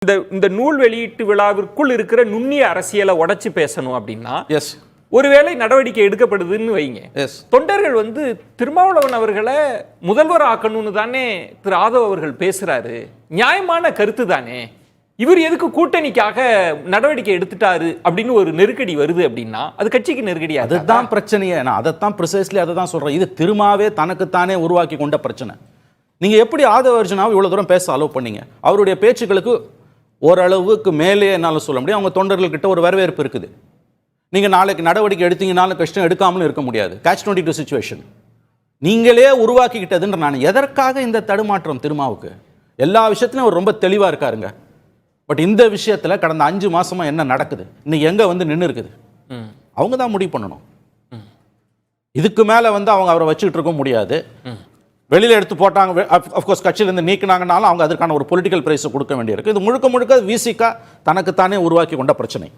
இந்த இந்த நூல் வெளியீட்டு விழாவிற்குள் இருக்கிற நுண்ணிய அரசியலை உடைச்சு பேசணும் அப்படின்னா ஒருவேளை நடவடிக்கை எடுக்கப்படுதுன்னு வைங்க, தொண்டர்கள் வந்து திருமாவளவன் அவர்களை முதல்வர் ஆக்கணும்னு தானே திரு ஆதவ் அவர்கள் பேசுறாரு, நியாயமான கருத்து தானே. இவர் எதுக்கு கூட்டணிக்காக நடவடிக்கை எடுத்துட்டாரு அப்படின்னு ஒரு நெருக்கடி வருது அப்படின்னா அது கட்சிக்கு நெருக்கடி. அதுதான் பிரச்சனையே. நான் அதைத்தான் ப்ரிசைஸ்லி அதை தான் சொல்றேன். இது திருமாவே தனக்குத்தானே உருவாக்கி கொண்ட பிரச்சனை. நீங்க எப்படி ஆதவ அர்ஜுனாவை இவ்வளவு தூரம் பேச அலோவ் பண்ணீங்க? அவருடைய பேச்சுக்களுக்கு ஓரளவுக்கு மேலே என்னால சொல்ல முடியும். அவங்க தொண்டர்கள்கிட்ட ஒரு வரவேற்பு இருக்குது. நீங்க நாளைக்கு நடவடிக்கை எடுத்தீங்கனாலும் கஷ்டம், எடுக்காமலும் இருக்க முடியாது. Catch-22 சிச்சுவேஷன் நீங்களே உருவாக்கிக்கிட்டதுன்ற. நான் எதற்காக இந்த தடுமாற்றம் திருமாவுக்கு? எல்லா விஷயத்திலும் அவர் ரொம்ப தெளிவா இருக்காருங்க. பட் இந்த விஷயத்துல கடந்த 5 மாசமா என்ன நடக்குது, இன்னைக்கு எங்க வந்து நின்று இருக்குது, அவங்க தான் முடிவு பண்ணணும். இதுக்கு மேல வந்து அவங்க அவரை வச்சுக்கிட்டு இருக்க முடியாது. வெளியில எடுத்து போட்டாங்க, அஃப்கோர்ஸ் கட்சியிலிருந்து நீக்கினாங்கனாலும் அவங்க அதற்கான ஒரு பொலிட்டிக்கல் பிரைஸ் கொடுக்க வேண்டியிருக்கு. இது முழுக்க முழுக்க விசிகா தனக்குத்தானே உருவாக்கி கொண்ட பிரச்சனை.